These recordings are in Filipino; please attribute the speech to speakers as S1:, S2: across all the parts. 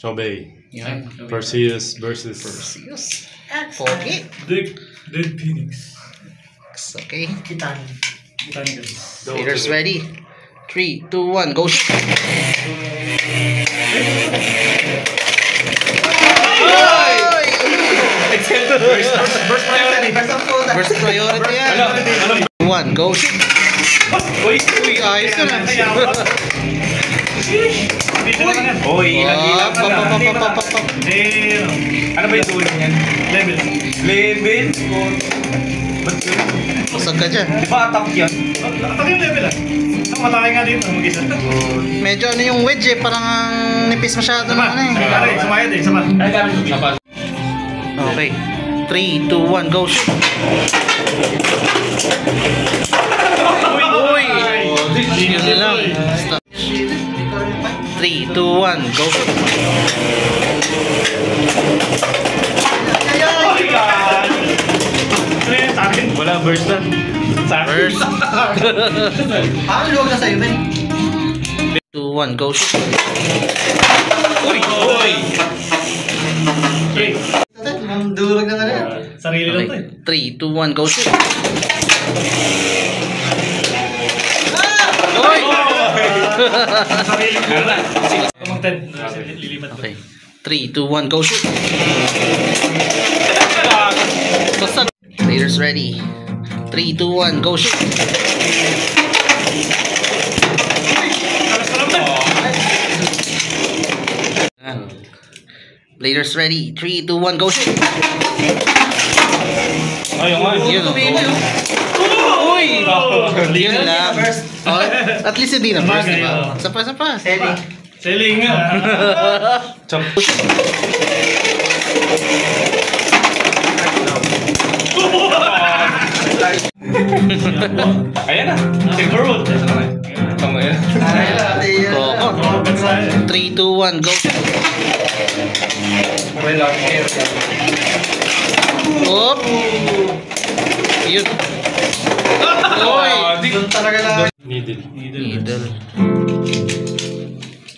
S1: Chobey.
S2: Yan.
S1: Perseus versus
S2: Perseus. Pogi.
S3: Dead Phoenix.
S2: Okay.
S3: Kitani.
S2: Leaders ready. 3, 2, 1, go shoot. First priority yan. 1, go shoot.
S3: Uy,
S2: ayos ka na.
S3: Uy, ilang ano ba yung dulo niyan? Level.
S2: Pasag ka dyan.
S3: Di ba attack yan? Attack yung level ah. Ang malaki nga dito, mag-isa.
S2: Medyo ano yung wedge eh, parang nipis masyado naman eh.
S3: Sumayad eh, sama. Ay, gamit yung sama.
S2: Okay. 3, 2, 1, go shoot. Uy! Yun lang. Stop. 3, 2, 1, go shoot.
S3: Wala burst na.
S2: Burst.
S4: Paano luwag na sa'yo, men?
S2: 2, 1, go shoot.
S3: Uy!
S4: Ang durog na nga na.
S3: Sarili lang to
S2: Okay.
S3: eh.
S2: 3, 2, 1, go shoot. Uy!
S3: Sarili lang na. Mag-10. Lilipat.
S2: Okay. 3, 2, 1, go shoot. Pasag. Players ready. 3, 2, 1, go shoot. Players ready. 3, 2, 1, go shoot. Yun. Uy! Yun lang. Oh, at least hindi na first, diba? Sapa.
S3: Selling nga. Ayan na. Silverwood. Tama yan.
S2: 3, 2, 1, go. Op. Yun. Oy.
S4: Doon talaga na.
S2: Needle.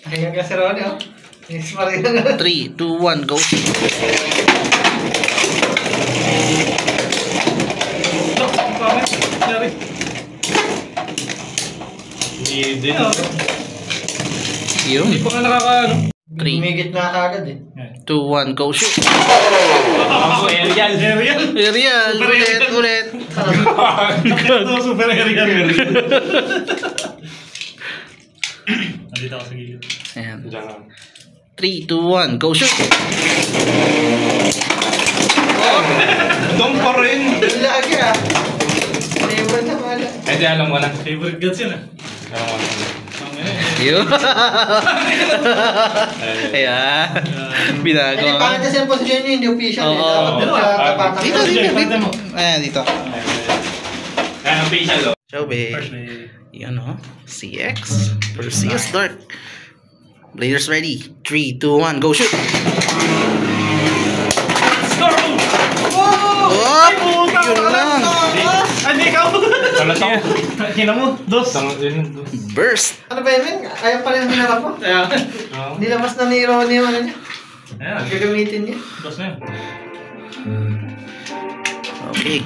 S4: Ayan ka si Ronnie, oh. Yes, Maria.
S2: 3, 2, 1, go. Yun.
S3: Hindi pa nga nakakaano.
S2: 3,
S4: Umigit na kagad eh.
S2: 2, 1, go shoot.
S3: Aerial.
S2: Ulit.
S3: Super aerial. Nandito ako sa gilid.
S2: Ayan. 3, 2, 1, go shoot.
S3: Dong pa rin.
S4: Doon lagi ah. Favorite na pala.
S3: Eh di alam mo na. Favorite guns yun ah. Alam mo na.
S2: Yun. Ayan. Binago.
S4: Hindi, pangit kasi ang posisyon niyo, hindi official eh.
S2: Oo.
S4: Dapat sa tapatan.
S2: Dito. Ayan, dito.
S3: Ayan, official o.
S2: Chobey. Yan o. CX. Perseus Dark. Players ready. 3, 2, 1, go shoot. Oh! Yun lang.
S3: Hindi ikaw. Kina mo. Dos.
S2: Burst.
S4: Ano ba yun, men? Ayaw pa rin hinarap mo. Nilabas na ni Ronnie yung ano niya. Gagamitin niya.
S3: Dos na yun.
S2: Okay.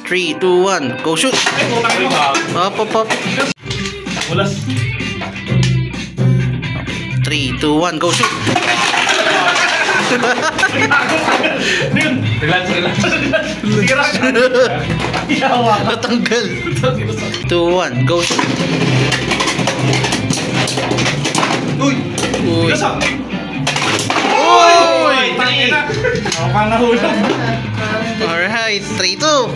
S2: 3, 2, 1, go shoot. Up.
S3: Ulas.
S2: 3, 2, 1, go shoot.
S3: Relax. Sira ka. Iyawa ka.
S2: Natanggal. 2, 1, go shoot.
S4: Uy!
S2: Uy.
S3: Uy! Tangin na. Ako pa nahulog.
S2: Alright. 3, 2.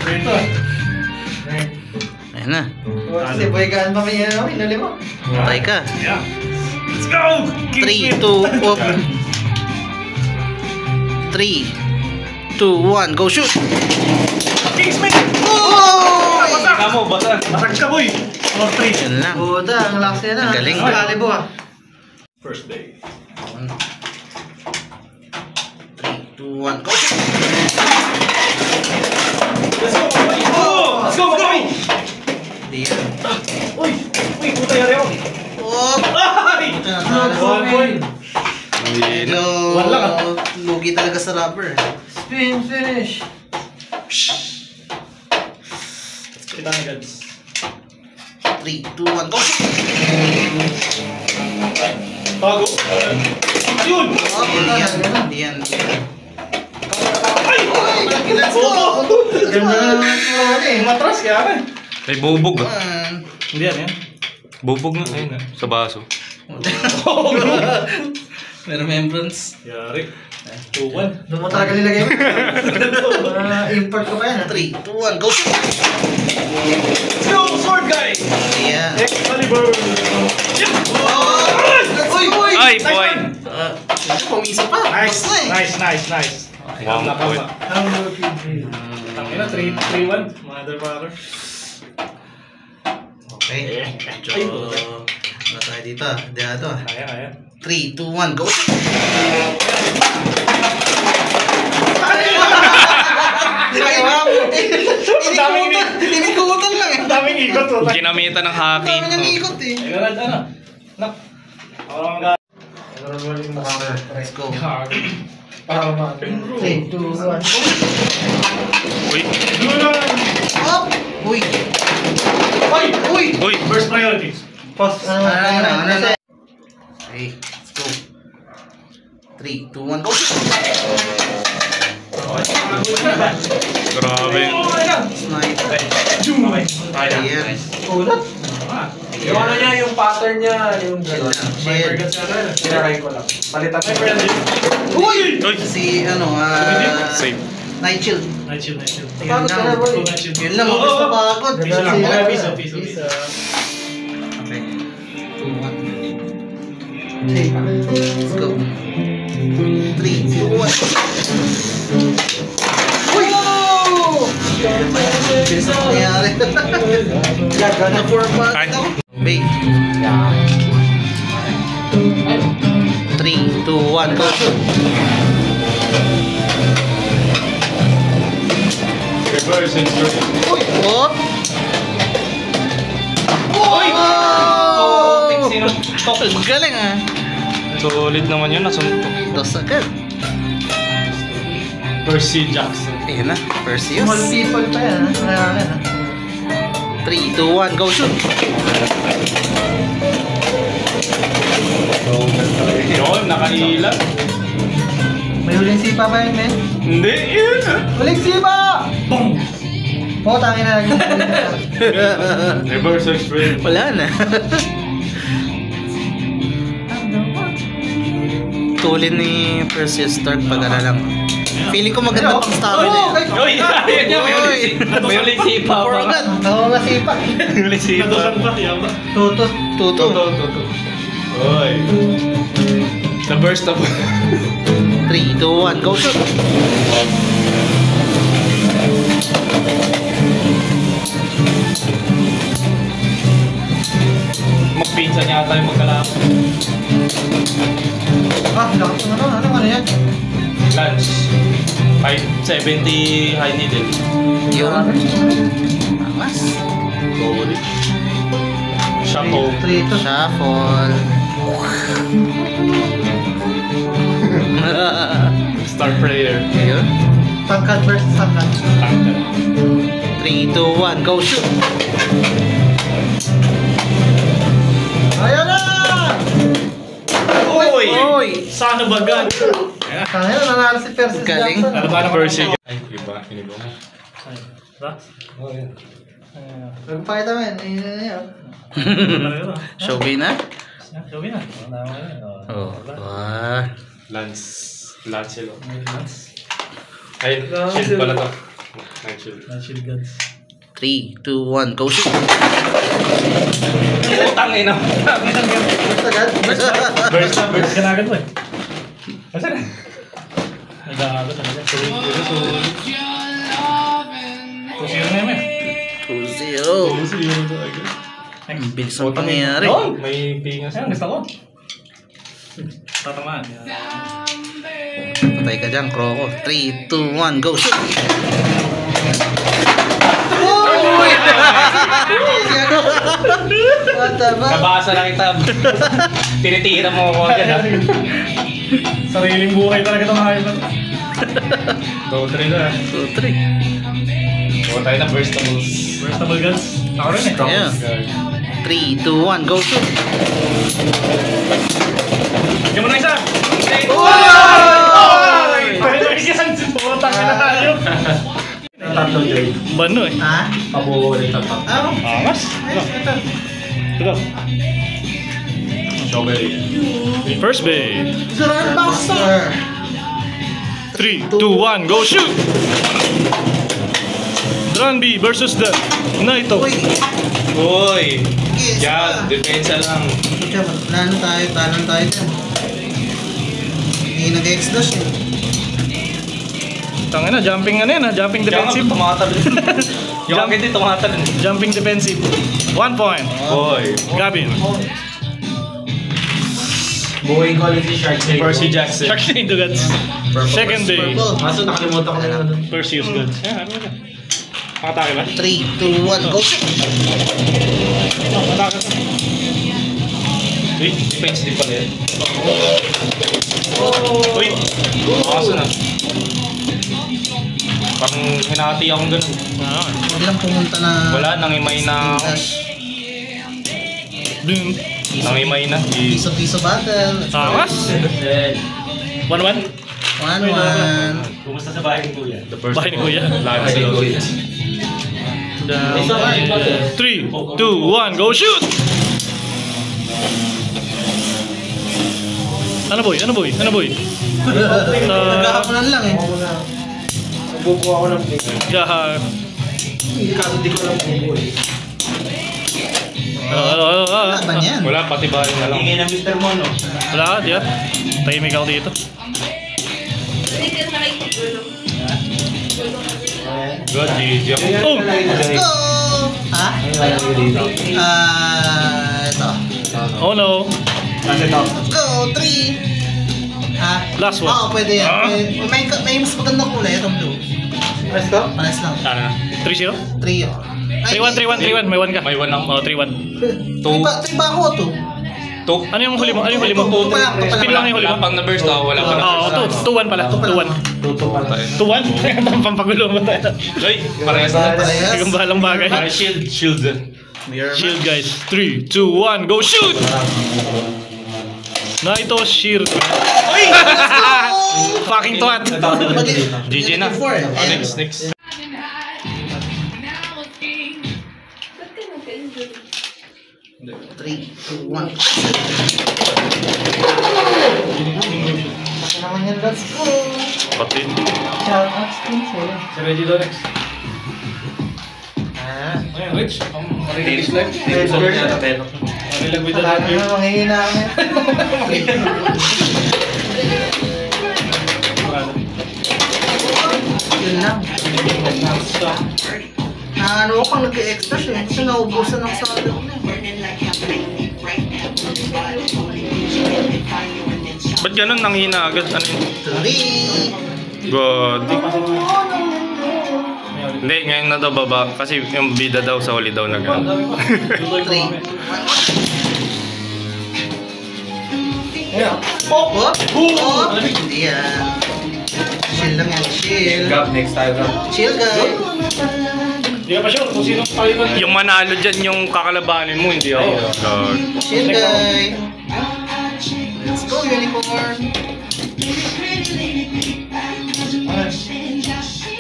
S2: Ayan na.
S4: Kasi boygaan pa may ano, inuli mo.
S2: Patay ka.
S3: Yeah. Let's go!
S2: 3, 2, up. 3, 2, 1, go shoot.
S3: Kingsman!
S2: Oh!
S3: Kamu, basag ka boy! Or 3.
S2: Yan lang.
S4: Buda, ang lakas niya na.
S2: Ang galing.
S4: Ang kalibo ah.
S3: First day.
S2: 3, 2, 1, go shoot.
S3: Let's go! Let's go!
S2: Uy!
S3: Uy! Puta yari ako!
S2: Up!
S3: Ay! 1 point!
S2: Medyo lugi talaga sa rubber.
S4: Spin finish.
S3: Kita ni Gads.
S2: 3, 2, 1, go!
S3: Bago. Ayun!
S2: Hindi yan.
S3: Ay!
S2: Let's go!
S4: Ganda na naman eh.
S3: Matras kaya ka.
S1: May bubog ah.
S3: Hindi yan.
S1: Bubog na. Ayun sa baso.
S2: May remembrance.
S3: Yari. 2-1.
S4: Doon mo talaga nilagay mo. Import ko pa yan.
S2: 3, 2, 1, go!
S3: Let's go, sword guy!
S2: Yeah.
S3: Excalibur!
S1: Ay, boy!
S2: Pumisa pa.
S3: Nice,
S2: Basta eh.
S3: nice.
S1: Wow, boy.
S3: Tangina, 3-1. Motherfucker.
S2: Okay. Medyo... Ano tayo dito? Dito ah.
S3: Kaya.
S2: 3, 2, 1, go! Inikutan lang eh.
S3: Ang daming ikot.
S1: Ginamitan ng haki.
S2: Ang dami niyang ikot eh.
S3: Nak.
S2: Let's go.
S4: Para ma. 3, 2, 1.
S1: Uy!
S2: Up! Uy! Uy!
S1: Uy!
S3: First priority.
S4: Post.
S2: Okay, let's go. 3, 2, 1, go!
S1: Grabe.
S2: Sniper. Ayan.
S4: Ulat.
S5: Yung ano niya, yung pattern niya, yung gano'n.
S2: Shit.
S5: Tinaray ko lang. Balitan mo.
S2: Uy!
S1: Uy!
S2: Si ano,
S1: Safe.
S2: Night Shield.
S3: Night shield.
S2: Yun lang. Yun lang, mabilis na pagod.
S3: Piso.
S2: Okay. 2, 1.
S4: Okay.
S2: Let's go. 3, 2, 1. Uy! Bilis na nangyari. Na 4 pa.
S1: Ay.
S2: Bay. 3, 2, 1, go!
S1: Reverse instrument.
S2: Uy! Oh! Uy! Ang galing ah!
S1: Solid naman yun. Nasuntok.
S2: Dos agad.
S3: Percy Jackson.
S2: Ayan na, Perseus.
S4: Small people pa yan.
S2: 3, 2, 1, go shoot!
S1: Yun, nakailan.
S4: May huling sipa pa yun, men.
S1: Hindi, yun ah.
S4: Huling sipa!
S3: Boom!
S4: Oo, tangin na lagi.
S1: Reverse instrument.
S2: Wala na. Tulin ni Perseus Stark pag lang. Feeling ko maganda pang stamina yan.
S1: Uy! Ayun niya, may uling sipa
S2: For
S1: pa.
S2: agad.
S4: Oo nga sipa.
S1: Uling sipa.
S3: Natusan pa, yaba.
S4: Tutos.
S2: Tuto.
S1: Uy! Na-burst up.
S2: 3, 2, 1, go shoot!
S1: Magpinsan niya tayo magkalaman.
S4: Lakas mo na. Ano yan?
S1: Lance. 570 high needle.
S2: Yun. Angas.
S1: Solid. Shuffle.
S4: 3, 2.
S2: Shuffle.
S1: Star prayer.
S2: Yun.
S4: Tangkad versus tangkad.
S1: Tangkad.
S2: 3, 2, 1, go shoot!
S4: Ayan na!
S1: Uy!
S2: Uy!
S3: Sana bagan.
S4: Tangin na, nanalo si Persis
S2: Galing.
S4: Jackson.
S3: Ano ba naman?
S1: Percy. Ay, iba. Iniba mo.
S4: Nagpakita mo yan. Ayun na yan.
S2: Showbay na?
S3: Showbay na.
S2: Oh. Wow.
S1: Lance. Lance sila. Ay, shield pala to. Night shield.
S3: Shield guns.
S2: 3, 2, 1, go shoot!
S1: Tangin na.
S4: Basta agad.
S1: Burst na, burst.
S3: Ganagad mo eh. Asa na? Nagagad talaga. Sulit. 2-0 na yun eh.
S2: 2-0. Ang bilis ang pangyayari.
S1: Oh, may pingas.
S3: Ayun, gusto ko. Tatamaan.
S2: Patay ka dyan, Croco. 3, 2, 1, go shoot!
S4: What the fuck?
S1: Nabasa lang kita. Tinitira mo ako dyan ha.
S3: Sariling buhay talaga itong hayop na.
S1: 2-3 na.
S2: 2-3.
S1: Kuha tayo ng burstables.
S3: Versatile guns. Ako rin eh.
S2: Yeah. 3, 2, 1, go shoot!
S3: Lagyan mo na isa!
S2: Oy!
S3: Yan! Putang ina hayop!
S5: Tatlo Jay.
S2: Bano eh.
S4: Ha?
S5: Pabuo ulit tatlo.
S3: Angas! Ito.
S1: Strawberry.
S3: First base.
S4: Sir Boxer!
S3: 3, 2, 1, go shoot! Dranby versus the Naito.
S4: Uy!
S1: Uy!
S4: Yes!
S1: Yan, depensa lang.
S4: Tanan tayo dyan. Hindi nag-exdos eh.
S3: Tangina, jumping ano yan ha? Jumping defensive.
S1: Tumatalon. Yung akin din tumatalon.
S3: Jumping defensive. 1 point.
S1: Uy!
S3: Gavin.
S5: Buhay ko ulit si Sharknado.
S1: Percy Jackson.
S3: Sharknado Guts. Second base.
S4: Purple.
S5: Maso nakalimutan ko na yun doon.
S3: Perseus Guts. Ano na? Pakatake ba?
S4: 3, 2, 1, go shoot!
S3: Pakatake.
S1: Uy, defense din pala yan.
S3: Uy!
S1: Kaso na. Parang hinati akong ganun.
S4: Hindi lang pumunta na...
S1: Wala, nangimay na.
S3: Boom.
S1: Nangimay na.
S4: Piso-piso battle.
S3: Angas! 1-1.
S4: 1-1.
S5: Kumusta sa bahay ni Kuya?
S1: The first
S3: Bahay ni Kuya.
S1: Lagi sa loob.
S3: 3, 2, 1, go shoot! Ano boy?
S4: Nagkakapunan lang eh.
S5: Nagbubuo ako ng play.
S3: Gaha.
S5: Kaso di ko lang bubuo eh.
S3: Ano?
S4: Wala ba niyan?
S1: Wala, pati bahay na lang.
S5: Hingin ng Mr. Mono.
S3: Wala ka, diya. Tahimik ako dito.
S1: God, GG ako.
S3: Oh!
S4: Let's go! Ha? Ito.
S3: Oh no!
S5: Kasi ito.
S4: Let's go! 3! Ha?
S3: Last one.
S4: Oo, pwede yan. May mas magandang kulay itong blue.
S5: Let's go.
S4: Pares lang.
S1: Ano na?
S3: 3-0?
S4: 3 yun.
S3: 3-1. May 1 ka.
S1: May 1 lang.
S3: Oh, 3-1.
S4: 3 ba ako to?
S1: 2.
S3: Ano yung huli mo?
S4: Two pa lang.
S3: Spin lang yung huli
S1: Wala
S3: mo.
S1: pang na-burst ako. Wala pang
S3: Oo,
S1: na-burst.
S3: 2-1 pala. 2-1. 2-1? Pampagulo mo tayo.
S1: Uy, parehas na.
S4: Parehas.
S3: Ikaw bahalang bagay.
S1: Shield.
S3: Shield guys. 3, 2, 1, go shoot! Naito shield. Uy! Fucking twat.
S1: GG na. Next.
S4: 3, 2, 1. Naman yan, let's go!
S3: Pati.
S4: Shoutouts din sa'yo.
S3: Si Reggie Donex. Ayan, Rich. Rich life. Rilag with the
S4: Wala
S3: life.
S4: na, manghihina kami. Yun lang. Ano ako pang nag-extra siya kasi naubusan ako sa atin.
S1: Ba't ganun nanghina agad? Ano yun?
S4: 3!
S1: God. Hindi, ngayon na daw baba. Kasi yung bida daw sa huli daw na gano'n.
S4: 3. Oh! Hindi yan. Chill lang yan, chill.
S5: Next time.
S4: Chill, guys.
S3: Hindi ka pa sure kung sino palitan.
S1: Yung manalo dyan yung kakalabanin mo, hindi ako. God.
S4: Chill, guys. Let's go, unicorn.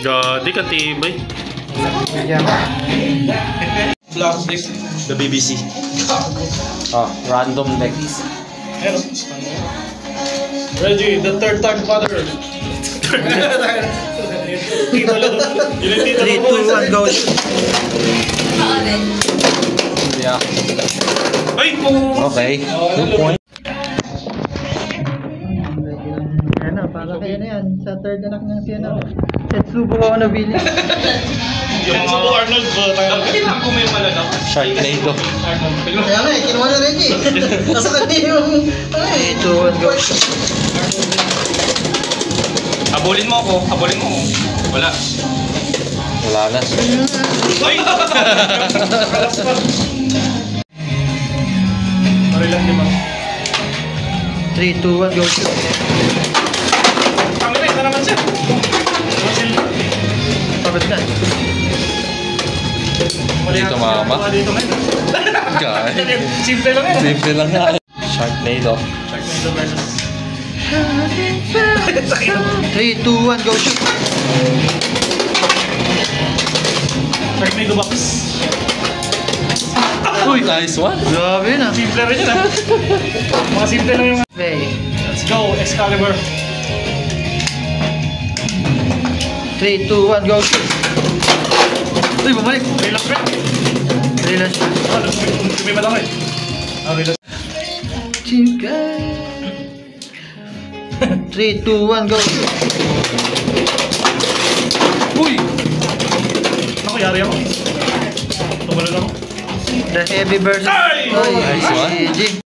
S1: God, di ka tibay.
S5: Last deck.
S1: The BBC.
S5: Random deck.
S3: Ayan. Reggie, the third time father.
S2: 3, 2, 1, go shoot!
S5: Yeah.
S1: Ay!
S5: Okay. 2 points.
S4: Ano, para kayo na yan. Sa third anak niya si ano. Tetsubo ako nabili.
S1: Yung mga
S3: Arnold ba tayo?
S1: Kailan ko may malalak?
S5: Sharknado.
S4: Kaya nga eh, kinuha na rin eh. Nasa kanya yung... Ano eh, 2, 1, go.
S1: Habulin mo ako. Wala.
S5: Wala na.
S1: Ay!
S3: Pare lang di ba?
S4: 3, 2, 1, go shoot. lumabas na.
S1: Dito mama.
S3: Dito ngayon.
S1: Guys.
S3: Simple lang yan.
S1: Simple lang nga. Sharknado.
S3: Sharknado versus...
S4: 3, 2, 1, go shoot!
S3: Sharknado box.
S1: Uy, nice one.
S4: Grabe yun ah.
S3: Simple rin yun ah. Mga simple lang yung...
S4: Okay.
S3: Let's go, Excalibur.
S4: 3, 2, 1, go shoot! Uy, bumalik!
S3: Relax rin.
S4: Relax siya.
S3: Lumipat ako eh. Relax.
S4: Chica. 3, 2, 1, go shoot!
S1: Uy!
S3: Ako, yari ako. Tumalun ako.
S4: The heavy versus...
S3: Ay!
S4: Ay,
S1: Nice one.
S4: GG.